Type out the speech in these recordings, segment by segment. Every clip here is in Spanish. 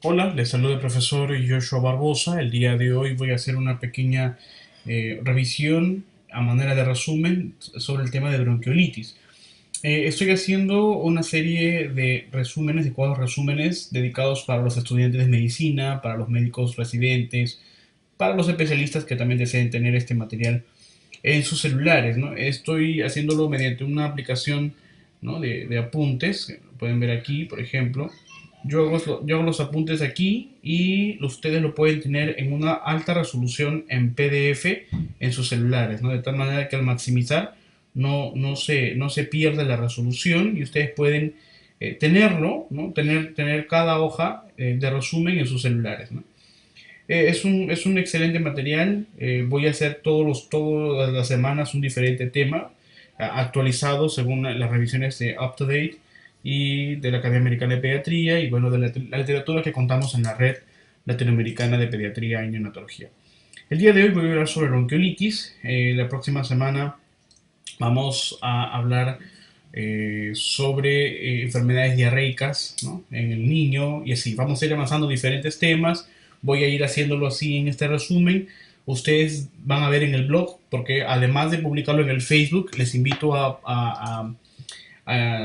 Hola, les saluda el profesor Joshua Barbosa. El día de hoy voy a hacer una pequeña revisión a manera de resumen sobre el tema de bronquiolitis. Estoy haciendo una serie de resúmenes, de cuadros resúmenes dedicados para los estudiantes de medicina, para los médicos residentes, para los especialistas que también deseen tener este material en sus celulares, ¿no? Estoy haciéndolo mediante una aplicación, ¿no? de apuntes, que pueden ver aquí, por ejemplo. Yo hago los apuntes aquí y ustedes lo pueden tener en una alta resolución en PDF en sus celulares, ¿no? De tal manera que al maximizar no se pierde la resolución y ustedes pueden tenerlo, ¿no? Tener cada hoja de resumen en sus celulares, ¿no? Es un excelente material. Voy a hacer todas las semanas un diferente tema, actualizado según las revisiones de Up to Date y de la Academia Americana de Pediatría y bueno, de la literatura que contamos en la red latinoamericana de pediatría y neonatología. El día de hoy voy a hablar sobre bronquiolitis. La próxima semana vamos a hablar sobre enfermedades diarreicas, ¿no? En el niño y así. Vamos a ir avanzando diferentes temas. Voy a ir haciéndolo así en este resumen. Ustedes van a ver en el blog, porque además de publicarlo en el Facebook, les invito a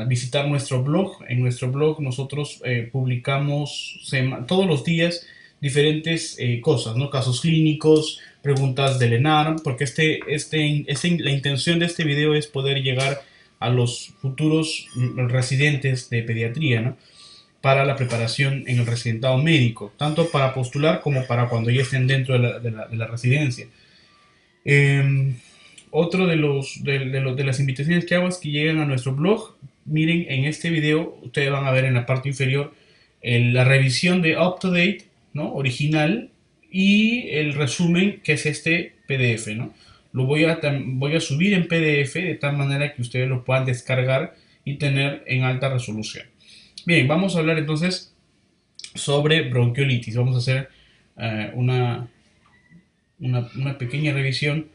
visitar nuestro blog. En nuestro blog nosotros publicamos todos los días diferentes cosas, ¿no? Casos clínicos, preguntas del ENARM, porque la intención de este video es poder llegar a los futuros residentes de pediatría, ¿no? Para la preparación en el residentado médico, tanto para postular como para cuando ya estén dentro de la residencia. Eh, Otro de las invitaciones que hago es que lleguen a nuestro blog. Miren, en este video ustedes van a ver en la parte inferior la revisión de Up to Date, ¿no? Original, y el resumen que es este PDF, ¿no? Voy a subir en PDF de tal manera que ustedes lo puedan descargar y tener en alta resolución. Bien, vamos a hablar entonces sobre bronquiolitis. Vamos a hacer eh, una, una pequeña revisión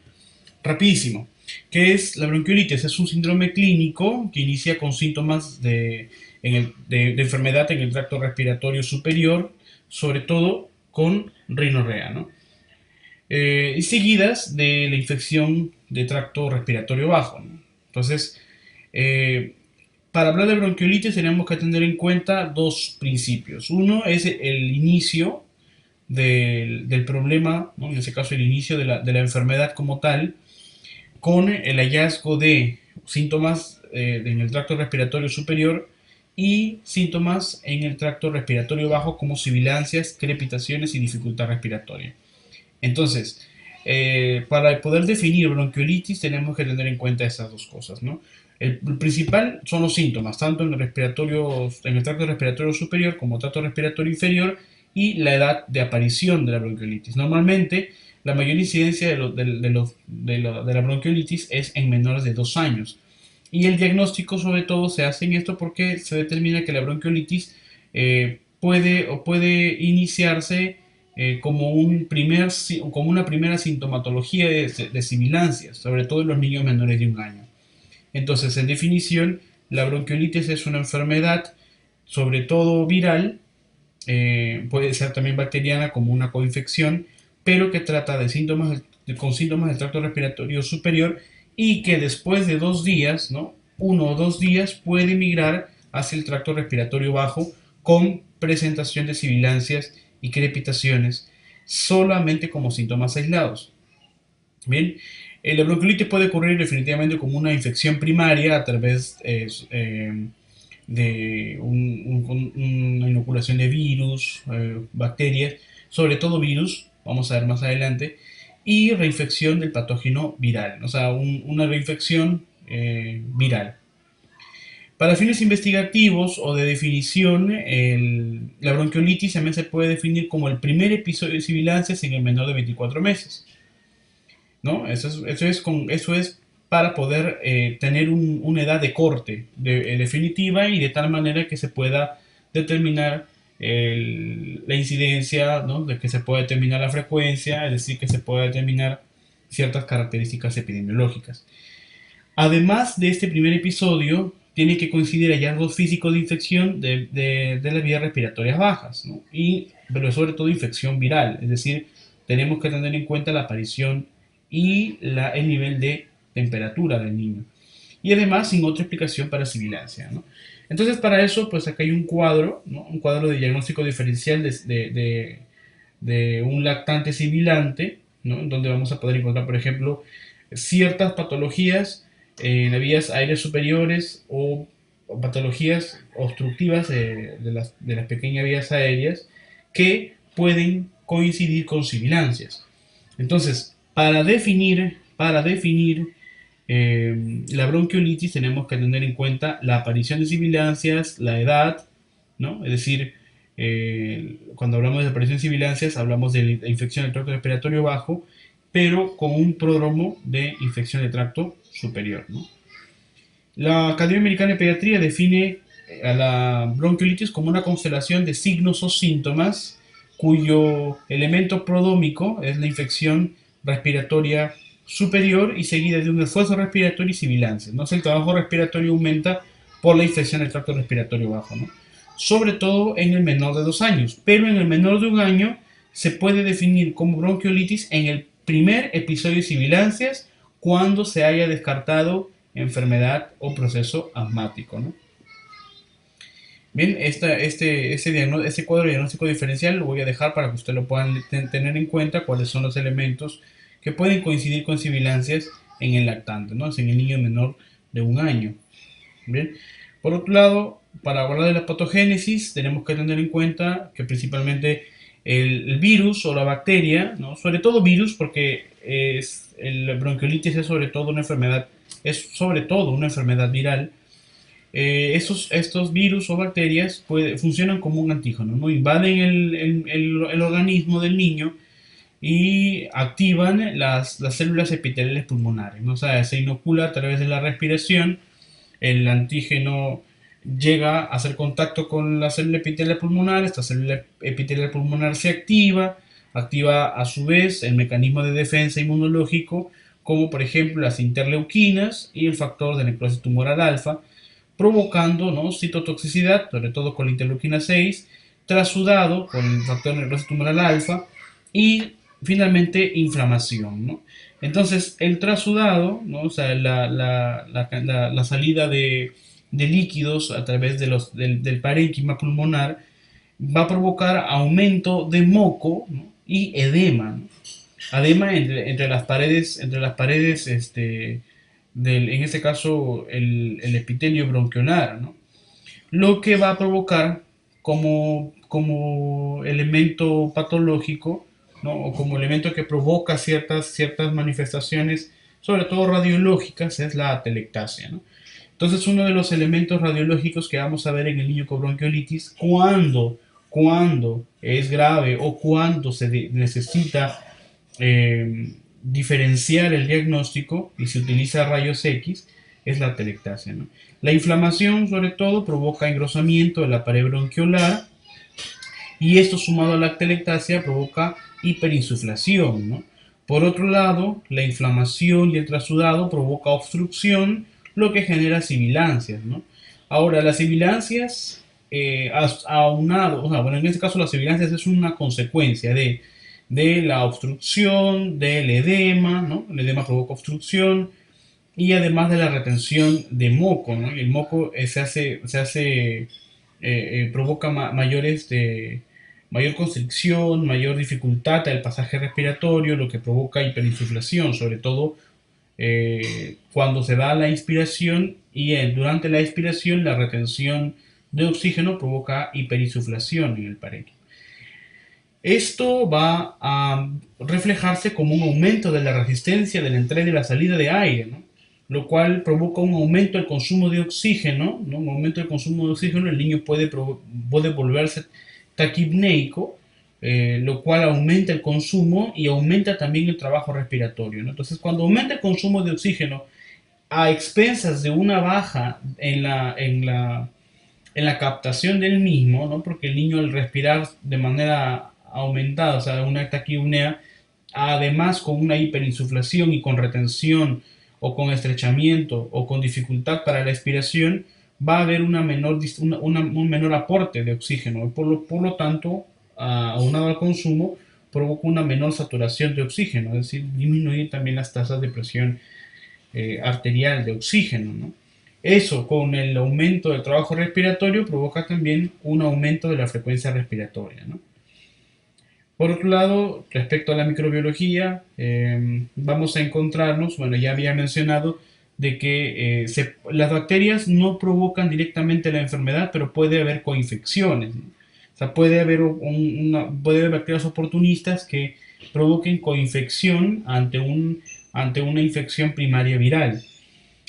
rapidísimo. ¿Qué es la bronquiolitis? Es un síndrome clínico que inicia con síntomas de enfermedad en el tracto respiratorio superior, sobre todo con rinorrea, ¿no? Y seguidas de la infección de tracto respiratorio bajo, ¿no? Entonces, eh, para hablar de bronquiolitis tenemos que tener en cuenta dos principios. Uno es el inicio del problema, ¿no? En este caso el inicio de la enfermedad como tal, con el hallazgo de síntomas en el tracto respiratorio superior y síntomas en el tracto respiratorio bajo como sibilancias, crepitaciones y dificultad respiratoria. Entonces, para poder definir bronquiolitis tenemos que tener en cuenta estas dos cosas, ¿no? El principal son los síntomas, tanto en el tracto respiratorio superior como tracto respiratorio inferior y la edad de aparición de la bronquiolitis. Normalmente, la mayor incidencia de la bronquiolitis es en menores de 2 años. Y el diagnóstico sobre todo se hace en esto porque se determina que la bronquiolitis puede iniciarse como una primera sintomatología de sibilancias, sobre todo en los niños menores de 1 año. Entonces, en definición, la bronquiolitis es una enfermedad, sobre todo viral, puede ser también bacteriana como una coinfección, pero que trata con síntomas del tracto respiratorio superior y que después de 2 días, ¿no? 1 o 2 días puede migrar hacia el tracto respiratorio bajo con presentación de sibilancias y crepitaciones solamente como síntomas aislados. Bien, la bronquiolitis puede ocurrir definitivamente como una infección primaria a través de una inoculación de virus, bacterias, sobre todo virus, vamos a ver más adelante, y reinfección del patógeno viral, o sea, una reinfección viral. Para fines investigativos o de definición, la bronquiolitis también se puede definir como el primer episodio de sibilancias en el menor de 24 meses. ¿No? Eso es para poder tener una edad de corte definitiva y de tal manera que se pueda determinar la incidencia, ¿no? De que se pueda determinar la frecuencia, es decir, que se pueda determinar ciertas características epidemiológicas. Además de este primer episodio, tiene que coincidir hallazgos físicos de infección de las vías respiratorias bajas, ¿no? Pero sobre todo infección viral, es decir, tenemos que tener en cuenta la aparición y el nivel de temperatura del niño. Y además sin otra explicación para sibilancia, ¿no? Entonces para eso, pues acá hay un cuadro, ¿no? Un cuadro de diagnóstico diferencial de un lactante sibilante, ¿no? Donde vamos a poder encontrar, por ejemplo, ciertas patologías en las vías aéreas superiores o patologías obstructivas de las pequeñas vías aéreas que pueden coincidir con sibilancias. Entonces, la bronquiolitis tenemos que tener en cuenta la aparición de sibilancias, la edad, ¿no? Es decir, cuando hablamos de aparición de sibilancias hablamos de infección del tracto respiratorio bajo, pero con un pródromo de infección del tracto superior, ¿no? La Academia Americana de Pediatría define a la bronquiolitis como una constelación de signos o síntomas cuyo elemento prodómico es la infección respiratoria superior y seguida de un esfuerzo respiratorio y sibilancias, ¿no? El trabajo respiratorio aumenta por la infección del tracto respiratorio bajo, ¿no? Sobre todo en el menor de 2 años, pero en el menor de 1 año se puede definir como bronquiolitis en el primer episodio de sibilancias cuando se haya descartado enfermedad o proceso asmático, ¿no? Bien, este cuadro diagnóstico diferencial lo voy a dejar para que ustedes lo puedan tener en cuenta cuáles son los elementos que pueden coincidir con sibilancias en el lactante, ¿no? En el niño menor de 1 año. Bien, por otro lado, para hablar de la patogénesis, tenemos que tener en cuenta que principalmente el virus o la bacteria, ¿no? Sobre todo virus, porque el bronquiolitis es sobre todo una enfermedad viral. Estos virus o bacterias funcionan como un antígeno, ¿no? Invaden el organismo del niño y activan las células epiteliales pulmonares, ¿no? O sea, se inocula a través de la respiración, el antígeno llega a hacer contacto con la célula epitelial pulmonar, esta célula epitelial pulmonar se activa a su vez el mecanismo de defensa inmunológico, como por ejemplo las interleuquinas y el factor de necrosis tumoral alfa, provocando, ¿no?, citotoxicidad, sobre todo con la interleuquina 6, trasudado con el factor de necrosis tumoral alfa y finalmente inflamación, ¿no? Entonces el trasudado, ¿no?, o sea, la salida de líquidos a través del parénquima pulmonar va a provocar aumento de moco, ¿no?, y edema, ¿no? Además, entre las paredes en este caso el epitelio bronquiolar, ¿no? Lo que va a provocar como elemento patológico, ¿no?, o como elemento que provoca ciertas manifestaciones, sobre todo radiológicas, es la atelectasia, ¿no? Entonces, uno de los elementos radiológicos que vamos a ver en el niño con bronquiolitis, cuando es grave o cuando se necesita diferenciar el diagnóstico y se utiliza rayos X, es la atelectasia, ¿no? La inflamación, sobre todo, provoca engrosamiento de la pared bronquiolar y esto sumado a la atelectasia provoca hiperinsuflación, ¿no? Por otro lado, la inflamación y el trasudado provoca obstrucción, lo que genera sibilancias, ¿no? Ahora, las sibilancias, aunado, o sea, bueno, en este caso las sibilancias es una consecuencia de la obstrucción, del edema, ¿no? El edema provoca obstrucción y además de la retención de moco, ¿no? Y el moco provoca mayor constricción, mayor dificultad al pasaje respiratorio, lo que provoca hiperinsuflación, sobre todo cuando se da la inspiración y durante la expiración la retención de oxígeno provoca hiperinsuflación en el parénquima. Esto va a reflejarse como un aumento de la resistencia de la entrada y la salida de aire, ¿no?, lo cual provoca un aumento del consumo de oxígeno, ¿no? Un aumento del consumo de oxígeno, el niño puede volverse taquipneico, lo cual aumenta el consumo y aumenta también el trabajo respiratorio, ¿no? Entonces, cuando aumenta el consumo de oxígeno a expensas de una baja en la captación del mismo, ¿no?, porque el niño al respirar de manera aumentada, o sea, una taquipnea, además con una hiperinsuflación y con retención o con estrechamiento o con dificultad para la expiración, va a haber un menor aporte de oxígeno. Por lo tanto, aunado al consumo, provoca una menor saturación de oxígeno, es decir, disminuye también las tasas de presión arterial de oxígeno, ¿no? Eso con el aumento del trabajo respiratorio provoca también un aumento de la frecuencia respiratoria, ¿no? Por otro lado, respecto a la microbiología, vamos a encontrarnos, bueno, ya había mencionado, de que las bacterias no provocan directamente la enfermedad, pero puede haber coinfecciones, ¿no? O sea, puede haber bacterias oportunistas que provoquen coinfección ante una infección primaria viral.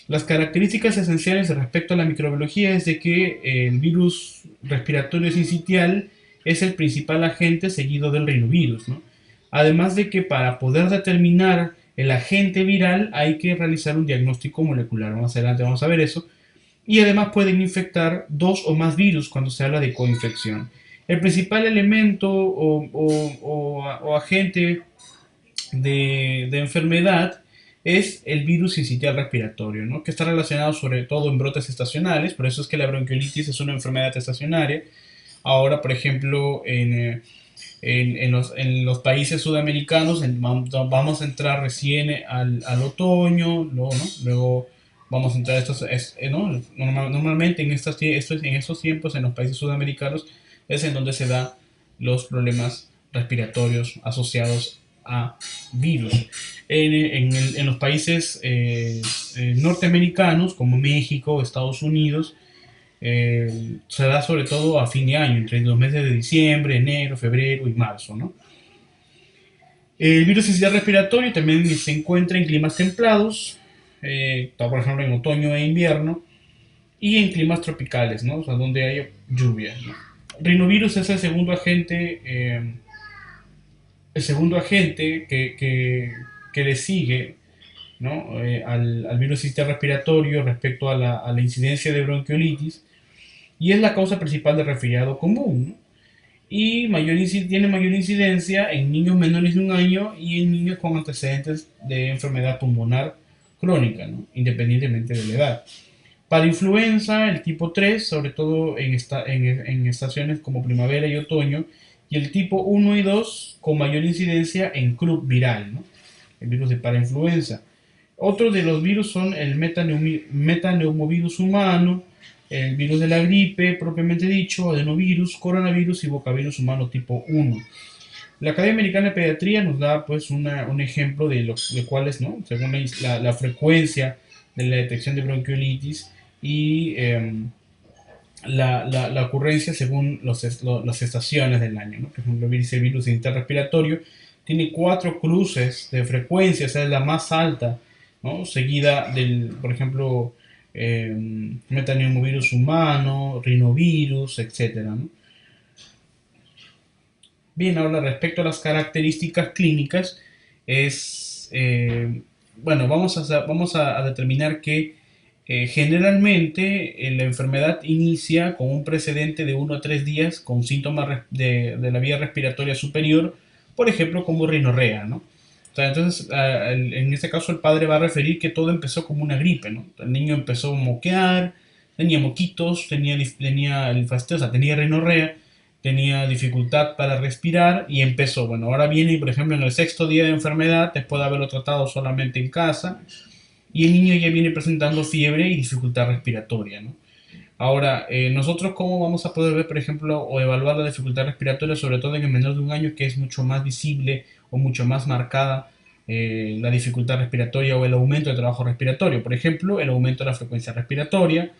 Las características esenciales respecto a la microbiología es de que el virus respiratorio sincitial es el principal agente seguido del rinovirus, ¿no? Además de que para poder determinar el agente viral hay que realizar un diagnóstico molecular. Más adelante vamos a ver eso. Y además pueden infectar dos o más virus cuando se habla de coinfección. El principal elemento o agente de enfermedad es el virus sincitial respiratorio, ¿no? Que está relacionado sobre todo en brotes estacionales, por eso es que la bronquiolitis es una enfermedad estacionaria. Ahora, por ejemplo, en los países sudamericanos vamos a entrar recién al otoño, luego, ¿no? Luego vamos a entrar ¿no? Normalmente en estos tiempos en los países sudamericanos es en donde se dan los problemas respiratorios asociados a virus. En los países norteamericanos como México, Estados Unidos, se da sobre todo a fin de año, entre los meses de diciembre, enero, febrero y marzo, ¿no? El virus sincitial respiratorio también se encuentra en climas templados, por ejemplo en otoño e invierno, y en climas tropicales, ¿no? O sea, donde hay lluvia, ¿no? Rinovirus es el segundo agente que le sigue, ¿no? Al virus sincitial respiratorio respecto a la incidencia de bronquiolitis y es la causa principal de resfriado común, ¿no? Y tiene mayor incidencia en niños menores de un año y en niños con antecedentes de enfermedad pulmonar crónica, ¿no? Independientemente de la edad. Para influenza, el tipo 3, sobre todo en estaciones como primavera y otoño, y el tipo 1 y 2 con mayor incidencia en croup viral, ¿no? El virus de parainfluenza. Otros de los virus son el metaneumovirus humano, el virus de la gripe propiamente dicho, adenovirus, coronavirus y bocavirus humano tipo 1. La Academia Americana de Pediatría nos da pues un ejemplo de cuáles, ¿no? Según la frecuencia de la detección de bronquiolitis y la ocurrencia según las estaciones del año, ¿no? Por ejemplo, el virus interrespiratorio tiene 4 cruces de frecuencia, o sea, es la más alta, ¿no? Seguida del, por ejemplo, metaneumovirus humano, rinovirus, etcétera, ¿no? Bien, ahora respecto a las características clínicas, es, bueno, vamos a determinar que generalmente la enfermedad inicia con un precedente de 1 a 3 días con síntomas de la vía respiratoria superior, por ejemplo, como rinorrea, ¿no? O sea, entonces, en este caso, el padre va a referir que todo empezó como una gripe, ¿no? El niño empezó a moquear, tenía moquitos, tenía el fasteo, o sea, tenía rinorrea, tenía dificultad para respirar y empezó. Bueno, ahora viene, por ejemplo, en el 6.º día de enfermedad, después de haberlo tratado solamente en casa, y el niño ya viene presentando fiebre y dificultad respiratoria, ¿no? Ahora, nosotros cómo vamos a poder ver, por ejemplo, o evaluar la dificultad respiratoria, sobre todo en el menor de un año, que es mucho más visible o mucho más marcada la dificultad respiratoria o el aumento del trabajo respiratorio. Por ejemplo, el aumento de la frecuencia respiratoria,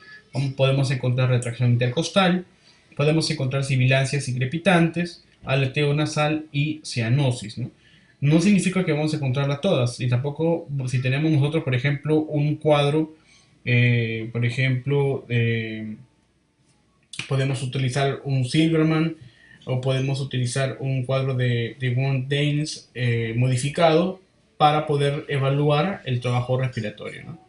podemos encontrar retracción intercostal, podemos encontrar sibilancias y crepitantes, aleteo nasal y cianosis, ¿no? No significa que vamos a encontrarlas todas, y tampoco si tenemos nosotros, por ejemplo, un cuadro, por ejemplo, podemos utilizar un Silverman o podemos utilizar un cuadro de Von Daines modificado para poder evaluar el trabajo respiratorio, ¿no?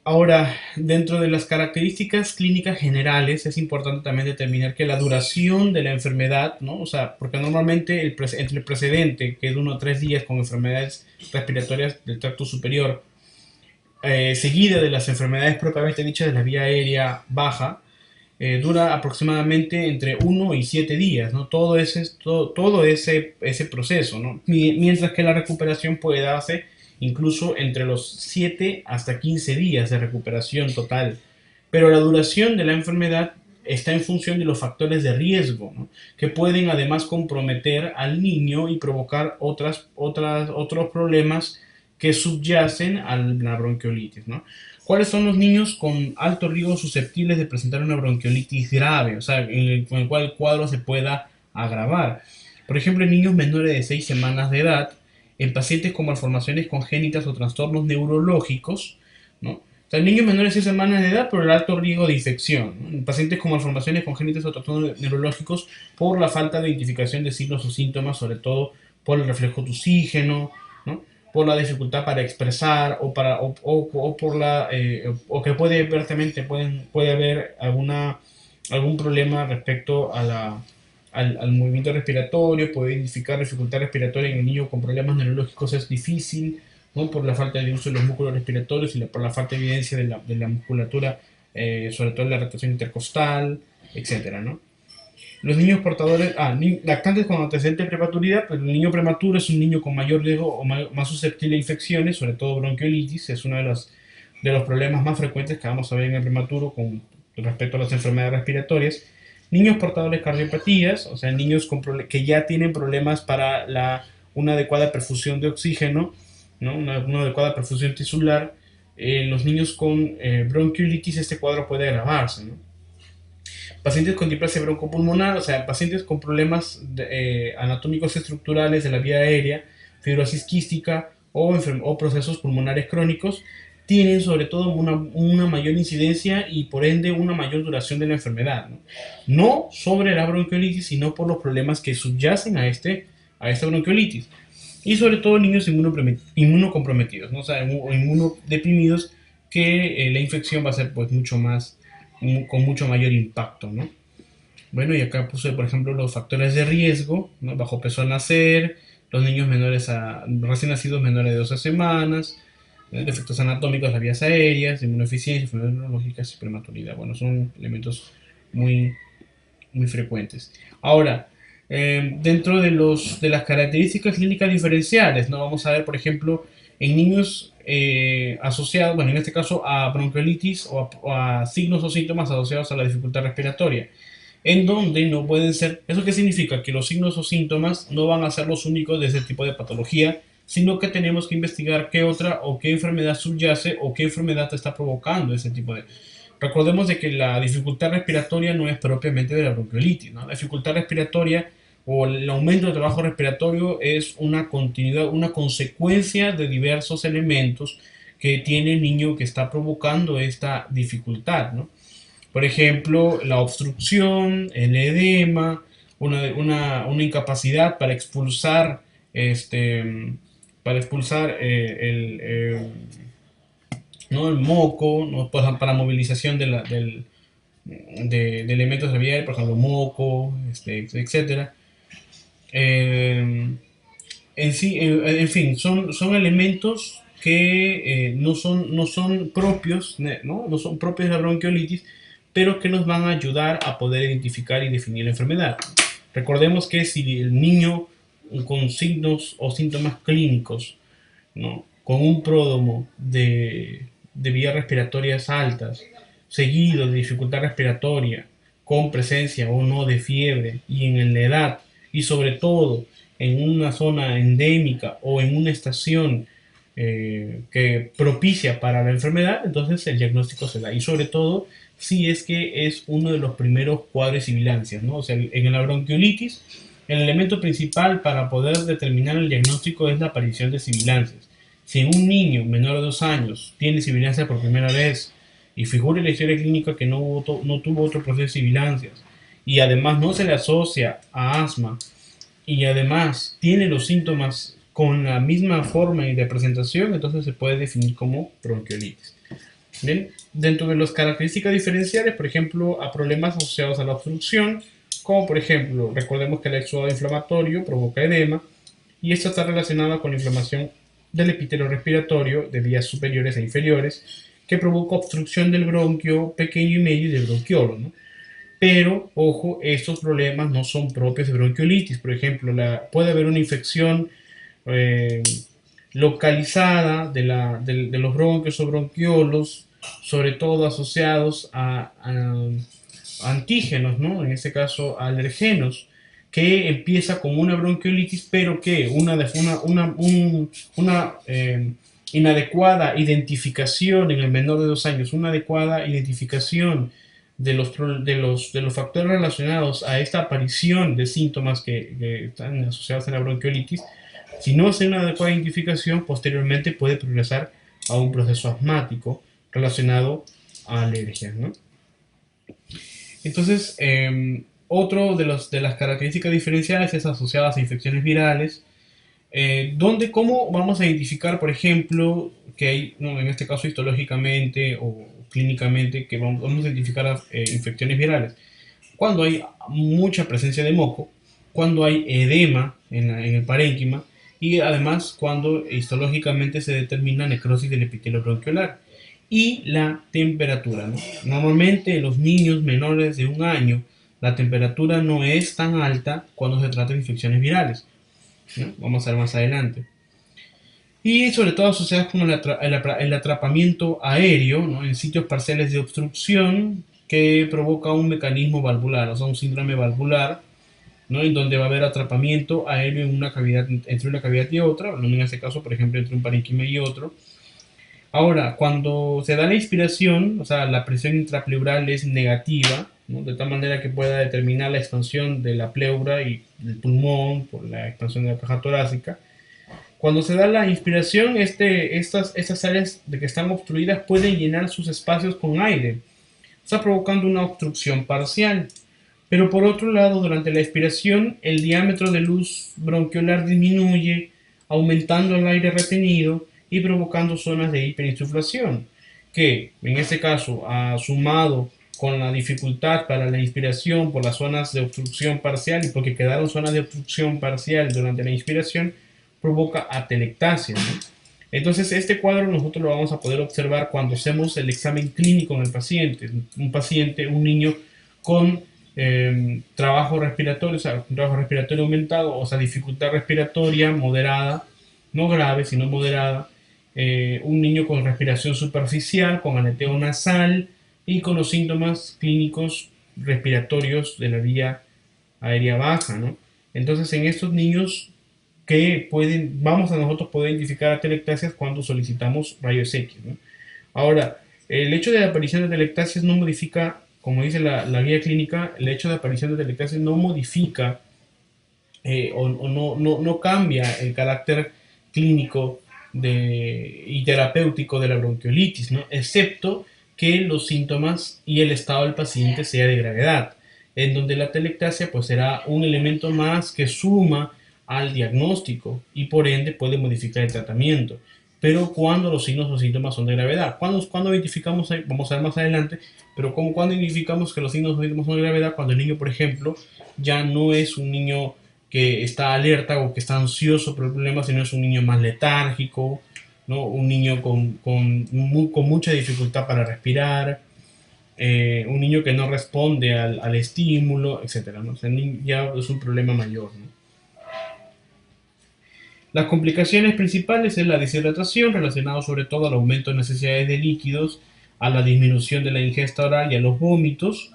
Ahora, dentro de las características clínicas generales, es importante también determinar que la duración de la enfermedad, ¿no? O sea, porque normalmente entre el precedente, que es de 1 a 3 días con enfermedades respiratorias del tracto superior, seguida de las enfermedades propiamente dichas de la vía aérea baja, dura aproximadamente entre 1 y 7 días, ¿no? Todo ese proceso, ¿no? Mientras que la recuperación puede darse incluso entre los 7 hasta 15 días de recuperación total. Pero la duración de la enfermedad está en función de los factores de riesgo, ¿no? Que pueden además comprometer al niño y provocar otros problemas que subyacen a la bronquiolitis, ¿no? ¿Cuáles son los niños con alto riesgo susceptibles de presentar una bronquiolitis grave? O sea, con el cual el cuadro se pueda agravar. Por ejemplo, en niños menores de 6 semanas de edad, en pacientes con malformaciones congénitas o trastornos neurológicos, ¿no? O sea, en niños menores de 6 semanas de edad por el alto riesgo de infección, ¿no? En pacientes con malformaciones congénitas o trastornos neurológicos por la falta de identificación de signos o síntomas, sobre todo por el reflejo de oxígeno, ¿no? Por la dificultad para expresar o por o que puede abiertamente puede haber algún problema respecto al movimiento respiratorio, puede identificar dificultad respiratoria en el niño con problemas neurológicos es difícil, ¿no? Por la falta de uso de los músculos respiratorios y por la falta de evidencia de la musculatura, sobre todo la rotación intercostal, etcétera, ¿no? Los niños portadores, lactantes con antecedentes de prematuridad, pues el niño prematuro es un niño con mayor riesgo o más susceptible a infecciones, sobre todo bronquiolitis, es uno de los problemas más frecuentes que vamos a ver en el prematuro con respecto a las enfermedades respiratorias. Niños portadores de cardiopatías, o sea, niños que ya tienen problemas para una adecuada perfusión de oxígeno, ¿no? Una adecuada perfusión tisular. Los niños con bronquiolitis, este cuadro puede agravarse, ¿no? Pacientes con displasia broncopulmonar, o sea, pacientes con problemas anatómicos estructurales de la vía aérea, fibrosis quística o procesos pulmonares crónicos, tienen sobre todo una mayor incidencia y por ende una mayor duración de la enfermedad, ¿no? No sobre la bronquiolitis, sino por los problemas que subyacen a esta bronquiolitis. Y sobre todo niños inmunocomprometidos, ¿no? O sea, inmunodeprimidos, que la infección va a ser pues mucho más con mucho mayor impacto, ¿no? Bueno, y acá puse, por ejemplo, los factores de riesgo, ¿no? Bajo peso al nacer, los niños recién nacidos menores de 12 semanas, defectos anatómicos, las vías aéreas, inmunodeficiencia, enfermedades neurológicas y prematuridad. Bueno, son elementos muy, muy frecuentes. Ahora, dentro de las características clínicas diferenciales, ¿no? Vamos a ver, por ejemplo, en niños asociados, bueno, en este caso a bronquiolitis o a signos o síntomas asociados a la dificultad respiratoria, en donde no pueden ser, ¿eso qué significa? Que los signos o síntomas no van a ser los únicos de ese tipo de patología, sino que tenemos que investigar qué otra o qué enfermedad subyace o qué enfermedad está provocando ese tipo de... Recordemos de que la dificultad respiratoria no es propiamente de la bronquiolitis, ¿no? La dificultad respiratoria o el aumento del trabajo respiratorio es una continuidad, una consecuencia de diversos elementos que tiene el niño que está provocando esta dificultad, ¿no? Por ejemplo, la obstrucción, el edema, una incapacidad para expulsar ¿no? El moco, ¿no? Para movilización de elementos de la vía aérea, por ejemplo, moco, etcétera. En fin, son elementos que no son propios, ¿no? No son propios de la bronquiolitis, pero que nos van a ayudar a poder identificar y definir la enfermedad. Recordemos que si el niño con signos o síntomas clínicos, ¿no? Con un pródromo de vías respiratorias altas, seguido de dificultad respiratoria, con presencia o no de fiebre y en la edad, y sobre todo en una zona endémica o en una estación que propicia para la enfermedad, entonces el diagnóstico se da. Y sobre todo si es que es uno de los primeros cuadros y sibilancias, ¿no? O sea, en la bronquiolitis, el elemento principal para poder determinar el diagnóstico es la aparición de sibilancias. Si un niño menor de 2 años tiene sibilancias por primera vez y figura en la historia clínica que no tuvo otro proceso de sibilancias y además no se le asocia a asma y además tiene los síntomas con la misma forma y de presentación, entonces se puede definir como bronquiolitis. Bien, dentro de las características diferenciales, por ejemplo, a problemas asociados a la obstrucción, como por ejemplo, recordemos que el exudado inflamatorio provoca edema y esto está relacionado con la inflamación del epitelio respiratorio de vías superiores e inferiores que provoca obstrucción del bronquio pequeño y medio y del bronquiolo, ¿no? Pero, ojo, estos problemas no son propios de bronquiolitis. Por ejemplo, puede haber una infección eh, localizada de los bronquios o bronquiolos, sobre todo asociados a antígenos, ¿no? En este caso, a alergenos, que empieza como una bronquiolitis, pero que una inadecuada identificación en el menor de 2 años, una adecuada identificación de los factores relacionados a esta aparición de síntomas que están asociados a la bronquiolitis, si no hace una adecuada identificación, posteriormente puede progresar a un proceso asmático relacionado a alergias, ¿no? Entonces, otro de las características diferenciales es asociadas a infecciones virales, donde cómo vamos a identificar, por ejemplo, que hay, no, en este caso histológicamente o clínicamente, que vamos a identificar infecciones virales. Cuando hay mucha presencia de moco, cuando hay edema en el parénquima y además cuando histológicamente se determina necrosis del epitelio bronquiolar y la temperatura, ¿no? Normalmente en los niños menores de 1 año la temperatura no es tan alta cuando se trata de infecciones virales, ¿no? Vamos a ver más adelante. Y sobre todo asociadas con el atrapamiento aéreo, ¿no? En sitios parciales de obstrucción que provoca un mecanismo valvular, o sea, un síndrome valvular, ¿no? En donde va a haber atrapamiento aéreo en una cavidad, entre una cavidad y otra, en este caso, por ejemplo, entre un parénquima y otro. Ahora, cuando se da la inspiración, o sea, la presión intrapleural es negativa, ¿no? De tal manera que pueda determinar la expansión de la pleura y del pulmón por la expansión de la caja torácica. Cuando se da la inspiración, estas áreas de que están obstruidas pueden llenar sus espacios con aire, está provocando una obstrucción parcial. Pero por otro lado, durante la expiración, el diámetro de luz bronquiolar disminuye, aumentando el aire retenido y provocando zonas de hiperinsuflación, que en este caso, sumado con la dificultad para la inspiración por las zonas de obstrucción parcial y porque quedaron zonas de obstrucción parcial durante la inspiración, provoca atelectasia, ¿no? Entonces, este cuadro nosotros lo vamos a poder observar cuando hacemos el examen clínico en el paciente. Un niño con trabajo respiratorio, o sea, un trabajo respiratorio aumentado, o sea, dificultad respiratoria moderada, no grave, sino moderada. Un niño con respiración superficial, con aleteo nasal y con los síntomas clínicos respiratorios de la vía aérea baja, ¿no? Entonces, en estos niños vamos a nosotros poder identificar atelectasias cuando solicitamos rayos X, ¿no? Ahora, el hecho de la aparición de atelectasias no modifica, como dice la guía clínica, el hecho de aparición de atelectasias no modifica no cambia el carácter clínico y terapéutico de la bronquiolitis, ¿no? Excepto que los síntomas y el estado del paciente sea de gravedad, en donde la atelectasia pues será un elemento más que suma al diagnóstico y por ende puede modificar el tratamiento. Pero cuando los signos o síntomas son de gravedad, cuando identificamos, vamos a ver más adelante, pero cuando identificamos que los signos o síntomas son de gravedad, cuando el niño, por ejemplo, ya no es un niño que está alerta o que está ansioso por el problema, sino es un niño más letárgico, ¿no? Un niño con mucha dificultad para respirar, un niño que no responde al estímulo, etcétera, ¿no? O sea, ya es un problema mayor, ¿no? Las complicaciones principales es la deshidratación, relacionado sobre todo al aumento de necesidades de líquidos, a la disminución de la ingesta oral y a los vómitos.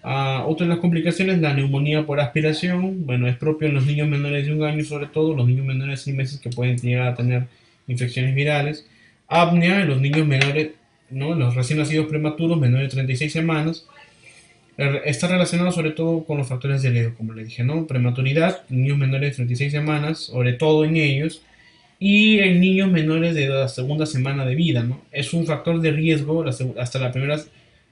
Otra de las complicaciones, la neumonía por aspiración. Bueno, es propio en los niños menores de 1 año, sobre todo los niños menores de 6 meses que pueden llegar a tener infecciones virales. Apnea en los niños menores, ¿no? Los recién nacidos prematuros menores de 36 semanas. Está relacionado sobre todo con los factores de riesgo, como le dije, ¿no? Prematuridad, niños menores de 36 semanas, sobre todo en ellos, y en niños menores de la segunda semana de vida, ¿no? Es un factor de riesgo hasta la primera,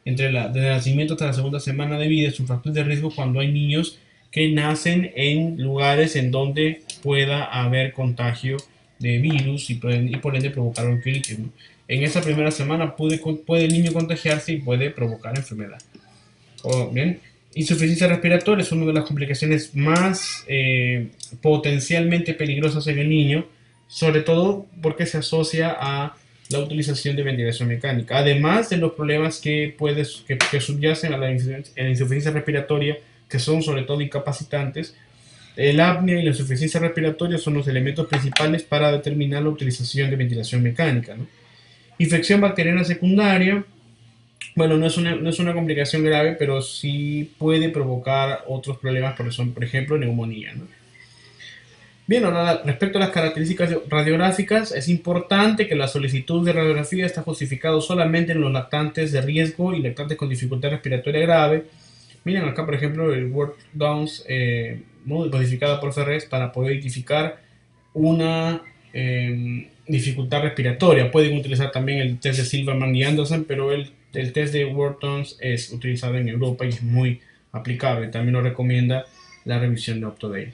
desde el nacimiento hasta la segunda semana de vida, es un factor de riesgo cuando hay niños que nacen en lugares en donde pueda haber contagio de virus y por ende provocar bronquiolitis, ¿no? En esa primera semana puede el niño contagiarse y puede provocar enfermedad. Bien, insuficiencia respiratoria es una de las complicaciones más potencialmente peligrosas en el niño, sobre todo porque se asocia a la utilización de ventilación mecánica, además de los problemas que subyacen a la insuficiencia respiratoria, que son sobre todo incapacitantes. El apnea y la insuficiencia respiratoria son los elementos principales para determinar la utilización de ventilación mecánica, ¿no? Infección bacteriana secundaria, bueno, no es una complicación grave, pero sí puede provocar otros problemas, por ejemplo, neumonía, ¿no? Bien, ahora respecto a las características radiográficas, es importante que la solicitud de radiografía está justificado solamente en los lactantes de riesgo y lactantes con dificultad respiratoria grave. Miren acá, por ejemplo, el Word Downs, modificada por Ferres para poder identificar una dificultad respiratoria. Pueden utilizar también el test de Silverman y Anderson, pero el test de Word Downs es utilizado en Europa y es muy aplicable. También lo recomienda la revisión de Optodale.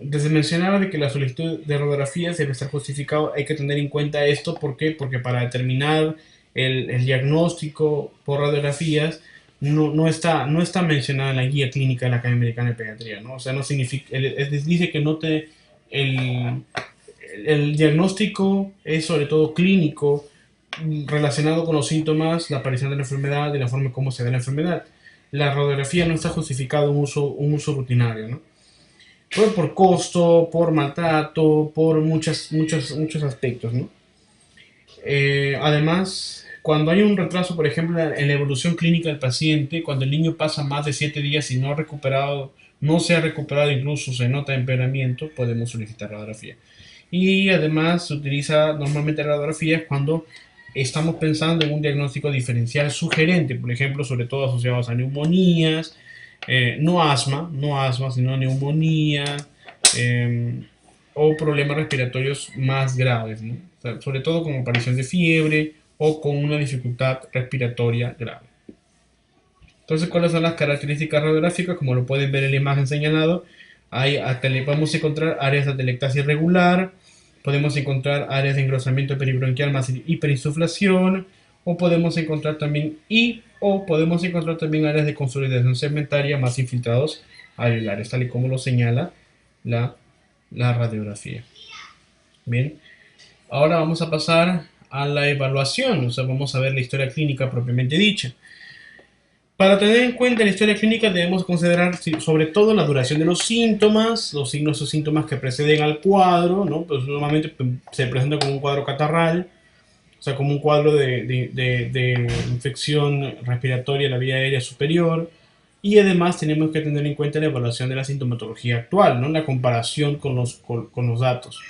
Desde mencionaba de que la solicitud de radiografías debe estar justificado, hay que tener en cuenta esto. ¿Por qué? Porque para determinar el diagnóstico por radiografías no está mencionada en la guía clínica de la Academia Americana de Pediatría, ¿no? O sea, no significa, dice que no te, el diagnóstico es sobre todo clínico, relacionado con los síntomas, la aparición de la enfermedad y la forma en cómo se da la enfermedad. La radiografía no está justificado un uso rutinario, ¿no? Por costo, por maltrato, por muchos aspectos, ¿no? Además, cuando hay un retraso, por ejemplo, en la evolución clínica del paciente, cuando el niño pasa más de 7 días y no se ha recuperado, incluso se nota empeoramiento, podemos solicitar radiografía. Y además se utiliza normalmente radiografías cuando estamos pensando en un diagnóstico diferencial sugerente, por ejemplo, sobre todo asociados a neumonías, no asma, sino neumonía, eh, o problemas respiratorios más graves, ¿no? O sea, sobre todo con aparición de fiebre o con una dificultad respiratoria grave. Entonces, ¿cuáles son las características radiográficas? Como lo pueden ver en la imagen señalado, podemos encontrar áreas de atelectasia irregular, podemos encontrar áreas de engrosamiento peribronquial más hiperinsuflación, o podemos encontrar también áreas de consolidación segmentaria más infiltrados alveolares, tal y como lo señala la, la radiografía. Bien, ahora vamos a pasar a la evaluación, o sea, vamos a ver la historia clínica propiamente dicha. Para tener en cuenta la historia clínica debemos considerar sobre todo la duración de los síntomas, los signos o síntomas que preceden al cuadro, ¿no? Pues normalmente se presenta como un cuadro catarral, o sea, como un cuadro de infección respiratoria en la vía aérea superior. Y además tenemos que tener en cuenta la evaluación de la sintomatología actual, ¿no? La comparación con los datos.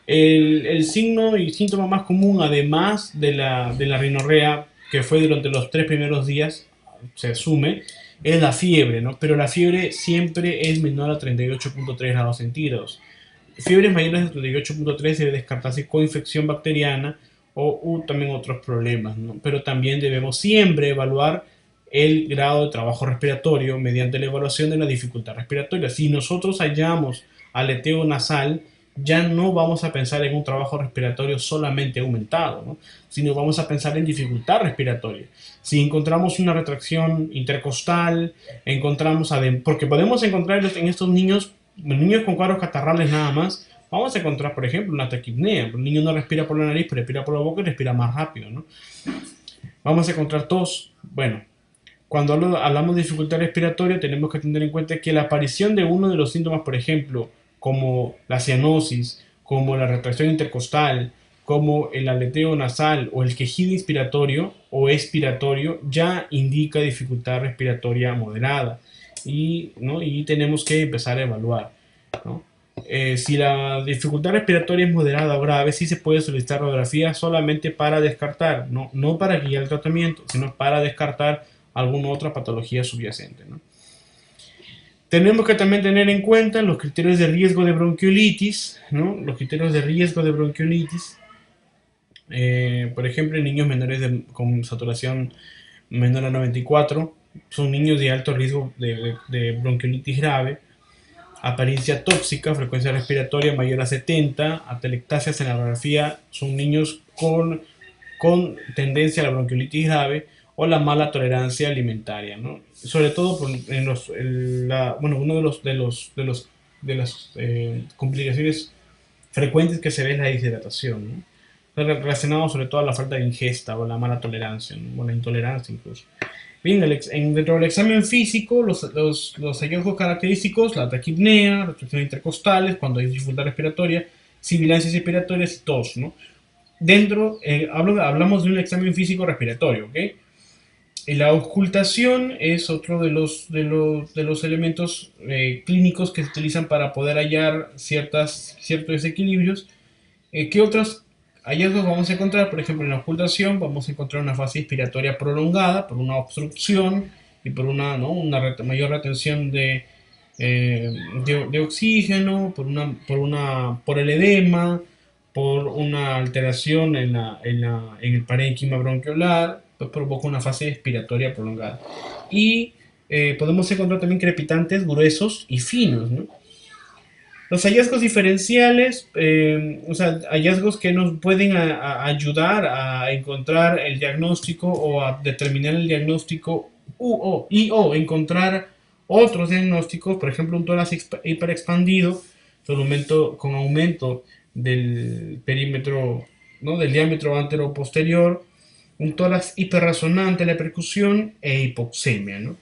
El signo y síntoma más común, además de la rinorrea, que fue durante los 3 primeros días, se asume, es la fiebre, ¿no? Pero la fiebre siempre es menor a 38.3 grados centígrados. Fiebres mayores de 38.3 debe descartarse coinfección bacteriana o también otros problemas, ¿no? Pero también debemos siempre evaluar el grado de trabajo respiratorio mediante la evaluación de la dificultad respiratoria. Si nosotros hallamos aleteo nasal, ya no vamos a pensar en un trabajo respiratorio solamente aumentado, ¿no? Sino vamos a pensar en dificultad respiratoria. Si encontramos una retracción intercostal, porque podemos encontrar en estos niños con cuadros catarrales nada más, vamos a encontrar, por ejemplo, una taquipnea. El niño no respira por la nariz, pero respira por la boca y respira más rápido, ¿no? Vamos a encontrar tos. Bueno, cuando hablamos de dificultad respiratoria, tenemos que tener en cuenta que la aparición de uno de los síntomas, por ejemplo, como la cianosis, como la retracción intercostal, como el aleteo nasal o el quejido inspiratorio o expiratorio, ya indica dificultad respiratoria moderada y tenemos que empezar a evaluar, ¿no? Si la dificultad respiratoria es moderada o grave, sí se puede solicitar radiografía solamente para descartar, no para guiar el tratamiento, sino para descartar alguna otra patología subyacente, ¿no? Tenemos que también tener en cuenta los criterios de riesgo de bronquiolitis, ¿no? Los criterios de riesgo de bronquiolitis, por ejemplo, en niños menores con saturación menor a 94, son niños de alto riesgo de bronquiolitis grave, apariencia tóxica, frecuencia respiratoria mayor a 70, atelectasias en la radiografía, son niños con tendencia a la bronquiolitis grave o la mala tolerancia alimentaria, ¿no? Sobre todo uno de las complicaciones frecuentes que se ve es la deshidratación, ¿no? Relacionado sobre todo a la falta de ingesta o la mala tolerancia, ¿no? O la intolerancia incluso. Bien, dentro del examen físico, los hallazgos característicos, la taquipnea, restricciones intercostales, cuando hay dificultad respiratoria, sibilancias respiratorias y tos, ¿no? Hablamos de un examen físico respiratorio, ¿ok? Y la auscultación es otro de los elementos clínicos que se utilizan para poder hallar ciertos desequilibrios. ¿Qué otros hallazgos vamos a encontrar? Por ejemplo, en la ocultación vamos a encontrar una fase inspiratoria prolongada por una obstrucción y por una, ¿no? Mayor retención de oxígeno, por el edema, por una alteración en el parénquima bronquiolar, pues provoca una fase expiratoria prolongada. Y podemos encontrar también crepitantes gruesos y finos, ¿no? Los hallazgos diferenciales, o sea, hallazgos que nos pueden ayudar a encontrar el diagnóstico o a determinar el diagnóstico o encontrar otros diagnósticos, por ejemplo, un tórax hiperexpandido con aumento del perímetro, ¿no? Del diámetro antero-posterior, un tórax hiperresonante a la percusión e hipoxemia, ¿no?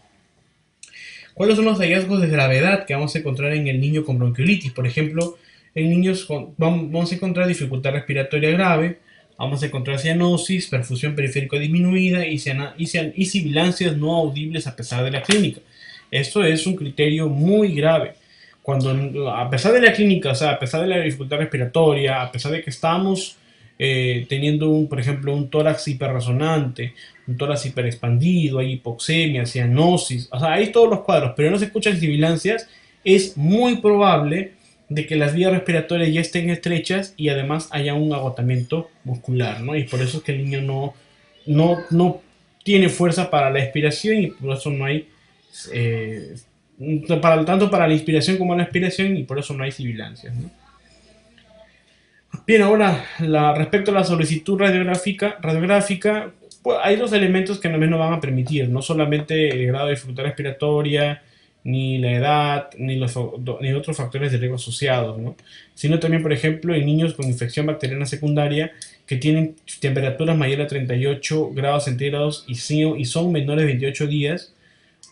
¿Cuáles son los hallazgos de gravedad que vamos a encontrar en el niño con bronquiolitis? Por ejemplo, en niños vamos a encontrar dificultad respiratoria grave, vamos a encontrar cianosis, perfusión periférica disminuida y sibilancias no audibles a pesar de la clínica. Esto es un criterio muy grave. Cuando, a pesar de la clínica, o sea, a pesar de la dificultad respiratoria, a pesar de que estamos teniendo, por ejemplo, un tórax hiperresonante, un tórax hiperexpandido, hay hipoxemia, cianosis, o sea, hay todos los cuadros, pero no se escuchan sibilancias, es muy probable de que las vías respiratorias ya estén estrechas y además haya un agotamiento muscular, ¿no? Y por eso es que el niño no tiene fuerza para la expiración y por eso no hay, tanto para la inspiración como la expiración, y por eso no hay sibilancias, ¿no? Bien, ahora respecto a la solicitud radiográfica, pues, hay dos elementos que no van a permitir, no solamente el grado de dificultad respiratoria, ni la edad, ni otros factores de riesgo asociados, ¿no? Sino también, por ejemplo, en niños con infección bacteriana secundaria que tienen temperaturas mayores a 38 grados centígrados y son menores de 28 días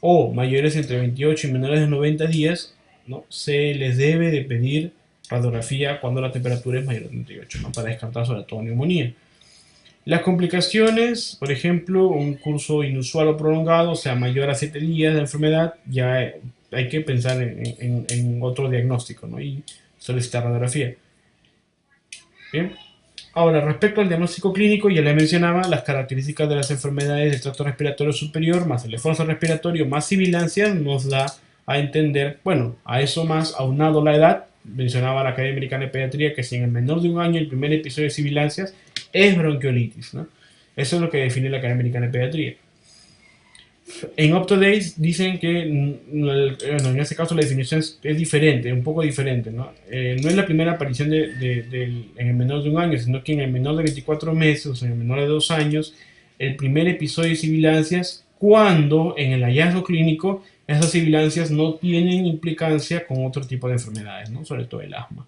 o mayores entre 28 y menores de 90 días, ¿no? Se les debe de pedir radiografía cuando la temperatura es mayor de 38, ¿no? Para descartar sobre todo neumonía. Las complicaciones, por ejemplo, un curso inusual o prolongado, o sea, mayor a 7 días de enfermedad, ya hay que pensar en otro diagnóstico, ¿no? Y solicitar radiografía. Bien. Ahora, respecto al diagnóstico clínico, ya le mencionaba las características de las enfermedades del tracto respiratorio superior, más el esfuerzo respiratorio, más sibilancias, nos da a entender, bueno, a eso más aunado la edad, mencionaba la Academia Americana de Pediatría que si en el menor de un año el primer episodio de sibilancias es bronquiolitis, ¿no? Eso es lo que define la Academia Americana de Pediatría. En UpToDate dicen que, bueno, en este caso la definición es diferente, un poco diferente, ¿no? No es la primera aparición en el menor de un año, sino que en el menor de 24 meses, o sea, en el menor de 2 años, el primer episodio de sibilancias, cuando en el hallazgo clínico esas sibilancias no tienen implicancia con otro tipo de enfermedades, ¿no? Sobre todo el asma.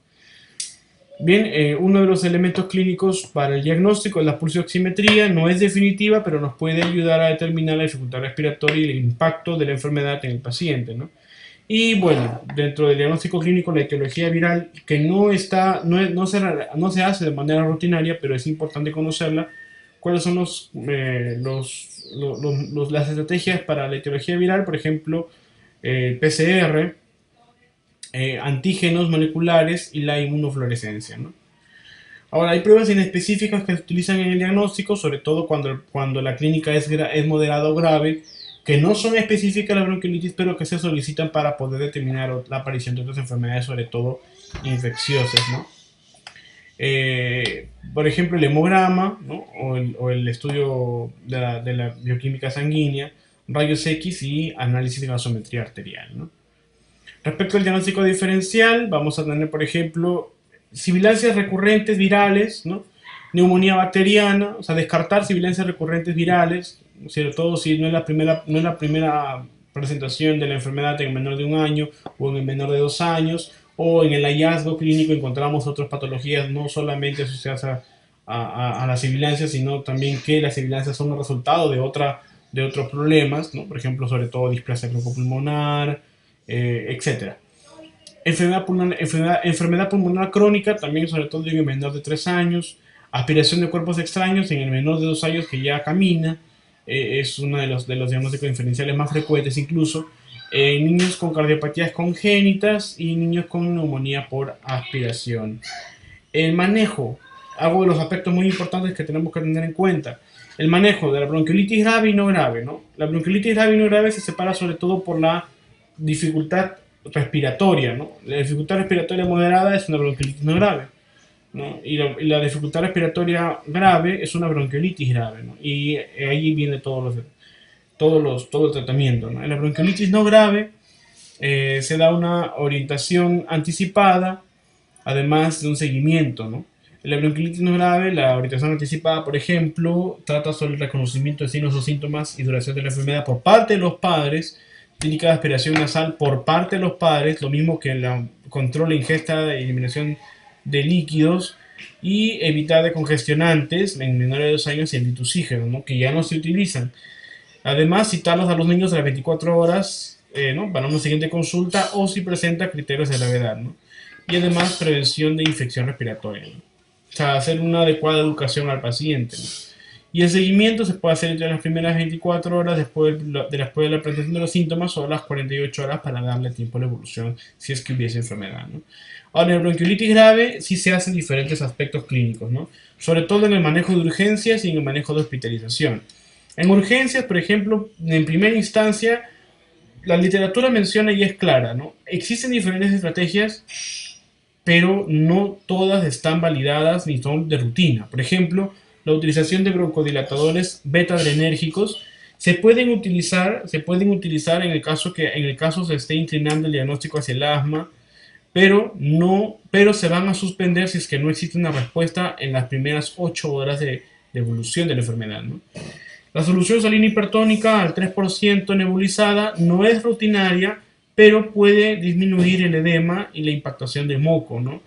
Bien, uno de los elementos clínicos para el diagnóstico es la pulsioximetría, no es definitiva, pero nos puede ayudar a determinar la dificultad respiratoria y el impacto de la enfermedad en el paciente, ¿no? Y bueno, dentro del diagnóstico clínico, la etiología viral, que no se hace de manera rutinaria, pero es importante conocerla. ¿Cuáles son las estrategias para la etiología viral? Por ejemplo, PCR, antígenos moleculares y la inmunofluorescencia, ¿no? Ahora, hay pruebas inespecíficas que se utilizan en el diagnóstico, sobre todo cuando la clínica es moderada o grave, que no son específicas de la bronquiolitis, pero que se solicitan para poder determinar la aparición de otras enfermedades, sobre todo infecciosas, ¿no? Por ejemplo, el hemograma, ¿no? o el estudio de la bioquímica sanguínea, rayos X y análisis de gasometría arterial, ¿no? Respecto al diagnóstico diferencial, vamos a tener, por ejemplo, sibilancias recurrentes virales, ¿no? Neumonía bacteriana, o sea, descartar sibilancias recurrentes virales, sobre todo si no es la primera presentación de la enfermedad en el menor de un año o en el menor de 2 años, o en el hallazgo clínico encontramos otras patologías no solamente asociadas a la sibilancia, sino también que las sibilancias son el resultado de otros problemas, ¿no? Por ejemplo, sobre todo displasia broncopulmonar, etcétera. Enfermedad pulmonar crónica, también sobre todo en el menor de 3 años. Aspiración de cuerpos extraños en el menor de 2 años que ya camina. Es uno de los diagnósticos diferenciales más frecuentes incluso. Niños con cardiopatías congénitas y niños con neumonía por aspiración. El manejo, algo de los aspectos muy importantes que tenemos que tener en cuenta. El manejo de la bronquiolitis grave y no grave, ¿no? La bronquiolitis grave y no grave se separa sobre todo por la dificultad respiratoria, ¿no? La dificultad respiratoria moderada es una bronquiolitis no grave, ¿no? Y la dificultad respiratoria grave es una bronquiolitis grave, ¿no? Y ahí viene todo el tratamiento, ¿no? En la bronquiolitis no grave se da una orientación anticipada, además de un seguimiento, ¿no? En la bronquiolitis no grave, la orientación anticipada, por ejemplo, trata sobre el reconocimiento de signos o síntomas y duración de la enfermedad por parte de los padres, técnica de aspiración nasal por parte de los padres, lo mismo que el control de ingesta y eliminación de líquidos, y evitar de congestionantes en menores de 2 años y el litusígeno, ¿no? Que ya no se utilizan. Además, citarlos a los niños a las 24 horas, ¿no? Para una siguiente consulta o si presenta criterios de gravedad, ¿no? Y además, prevención de infección respiratoria, ¿no? O sea, hacer una adecuada educación al paciente, ¿no? Y el seguimiento se puede hacer entre las primeras 24 horas después de la presentación de los síntomas o las 48 horas para darle tiempo a la evolución si es que hubiese enfermedad, ¿no? Ahora, en el bronquiolitis grave sí se hacen diferentes aspectos clínicos, ¿no? Sobre todo en el manejo de urgencias y en el manejo de hospitalización. En urgencias, por ejemplo, en primera instancia, la literatura menciona y es clara, ¿no? Existen diferentes estrategias, pero no todas están validadas ni son de rutina. Por ejemplo, la utilización de broncodilatadores beta-adrenérgicos se pueden utilizar en el caso se esté inclinando el diagnóstico hacia el asma, pero se van a suspender si es que no existe una respuesta en las primeras 8 horas de evolución de la enfermedad, ¿no? La solución salina hipertónica al 3% nebulizada no es rutinaria, pero puede disminuir el edema y la impactación de moco, ¿no?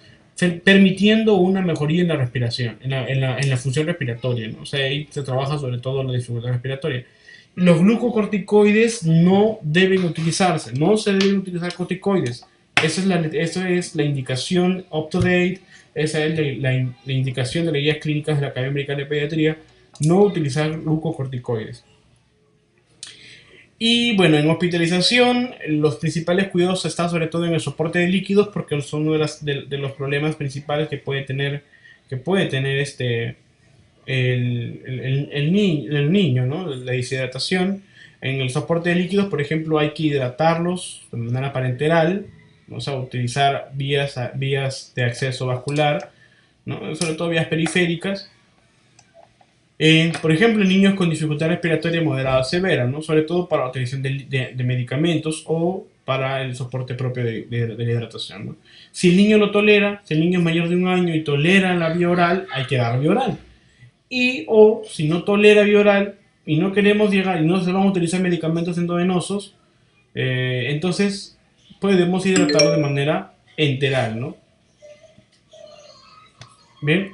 Permitiendo una mejoría en la respiración, en la función respiratoria, ¿no? O sea, ahí se trabaja sobre todo en la dificultad respiratoria. Los glucocorticoides no deben utilizarse, no se deben utilizar corticoides. Esa es la indicación up to date, esa es la indicación de las guías clínicas de la Academia Americana de Pediatría, no utilizar glucocorticoides. Y bueno, en hospitalización, los principales cuidados están sobre todo en el soporte de líquidos, porque son uno de los problemas principales que puede tener el niño, ¿no? La deshidratación. En el soporte de líquidos, por ejemplo, hay que hidratarlos de manera parenteral, ¿no? O sea, utilizar vías de acceso vascular, ¿no? Sobre todo vías periféricas. Por ejemplo, en niños con dificultad respiratoria moderada o severa, ¿no? Sobre todo para la utilización de medicamentos o para el soporte propio de la hidratación, ¿no? Si el niño lo tolera, si el niño es mayor de 1 año y tolera la vía oral, hay que dar vía oral. O si no tolera vía oral y no queremos llegar y no se van a utilizar medicamentos endovenosos, entonces podemos hidratarlo de manera enteral, ¿no? Bien,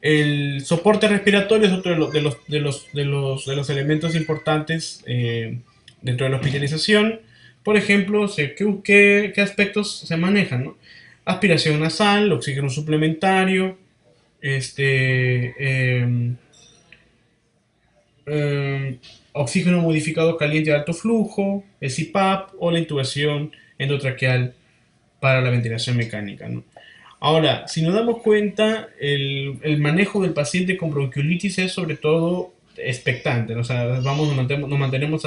el soporte respiratorio es otro de los elementos importantes dentro de la hospitalización. Por ejemplo, ¿qué aspectos se manejan, ¿no? Aspiración nasal, oxígeno suplementario, eh, oxígeno modificado caliente de alto flujo, el CPAP o la intubación endotraqueal para la ventilación mecánica, ¿no? Ahora, si nos damos cuenta, el manejo del paciente con bronquiolitis es sobre todo expectante, ¿no? O sea, nos mantenemos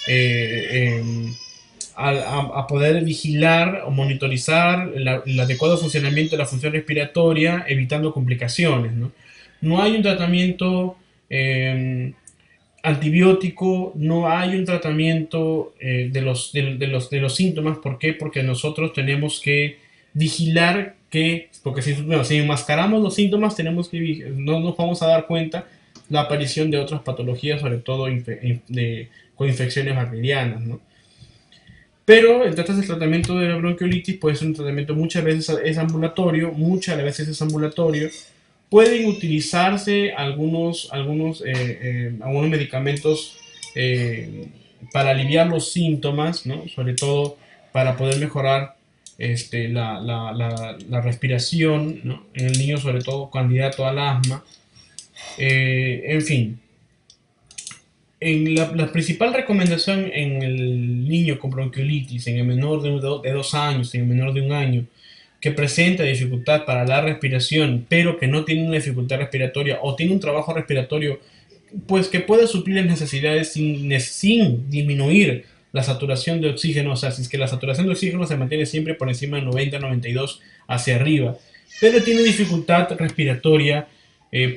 eh, a poder vigilar o monitorizar el adecuado funcionamiento de la función respiratoria, evitando complicaciones, ¿no? No hay un tratamiento antibiótico, no hay un tratamiento de los síntomas. ¿Por qué? Porque nosotros tenemos que vigilar porque si enmascaramos los síntomas, no nos vamos a dar cuenta la aparición de otras patologías, sobre todo con infecciones bacterianas, ¿no? Pero entonces el tratamiento de la bronquiolitis puede ser un tratamiento muchas veces es ambulatorio, muchas veces es ambulatorio. Pueden utilizarse algunos medicamentos eh, para aliviar los síntomas, ¿no? Sobre todo para poder mejorar la respiración, ¿no? En el niño, sobre todo candidato al asma. En fin, la principal recomendación en el niño con bronquiolitis, en el menor de 2 años, en el menor de 1 año, que presenta dificultad para la respiración, pero que no tiene una dificultad respiratoria o tiene un trabajo respiratorio, pues que pueda suplir las necesidades sin disminuir la saturación de oxígeno, o sea, si es que la saturación de oxígeno se mantiene siempre por encima de 90-92 hacia arriba, pero tiene dificultad respiratoria,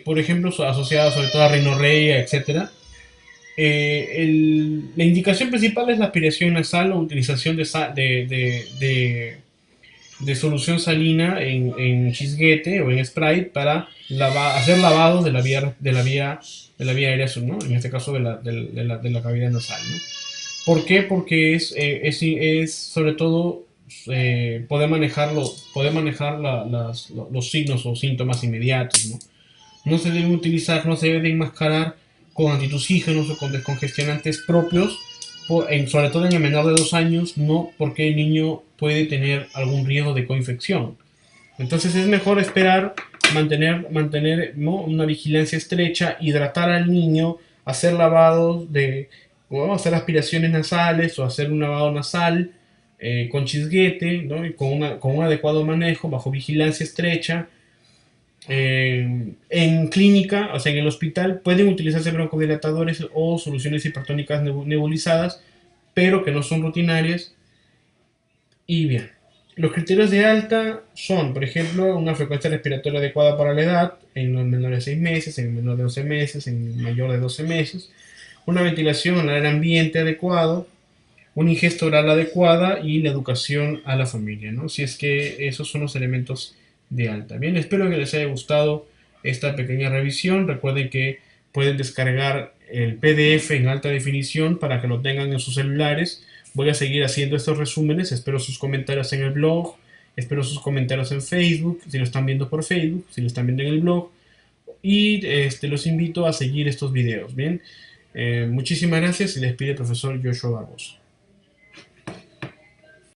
por ejemplo, asociada sobre todo a rinorrea, etcétera. La indicación principal es la aspiración nasal o utilización de solución salina en chisguete o en Sprite para hacer lavados de la vía aérea, ¿no? En este caso de la cavidad nasal, ¿no? ¿Por qué? Porque es sobre todo poder manejar los signos o síntomas inmediatos, ¿no? No se debe enmascarar con antitusígenos o con descongestionantes propios, sobre todo en el menor de 2 años, no, porque el niño puede tener algún riesgo de coinfección. Entonces es mejor esperar, mantener, ¿no? una vigilancia estrecha, hidratar al niño, hacer lavados o hacer aspiraciones nasales o hacer un lavado nasal con chisguete, ¿no? Y con un adecuado manejo, bajo vigilancia estrecha. En clínica, o sea, en el hospital, pueden utilizarse broncodilatadores o soluciones hipertónicas nebulizadas, pero que no son rutinarias. Y bien, los criterios de alta son, por ejemplo, una frecuencia respiratoria adecuada para la edad, en el menor de 6 meses, en el menor de 12 meses, en el mayor de 12 meses, una ventilación al aire ambiente adecuado, una ingesta oral adecuada y la educación a la familia, ¿no? Si es que esos son los elementos de alta. Bien, espero que les haya gustado esta pequeña revisión. Recuerden que pueden descargar el PDF en alta definición para que lo tengan en sus celulares. Voy a seguir haciendo estos resúmenes. Espero sus comentarios en el blog. Espero sus comentarios en Facebook, si lo están viendo por Facebook, si lo están viendo en el blog. Y los invito a seguir estos videos. Bien, muchísimas gracias y les pide el profesor Joshua Barbosa.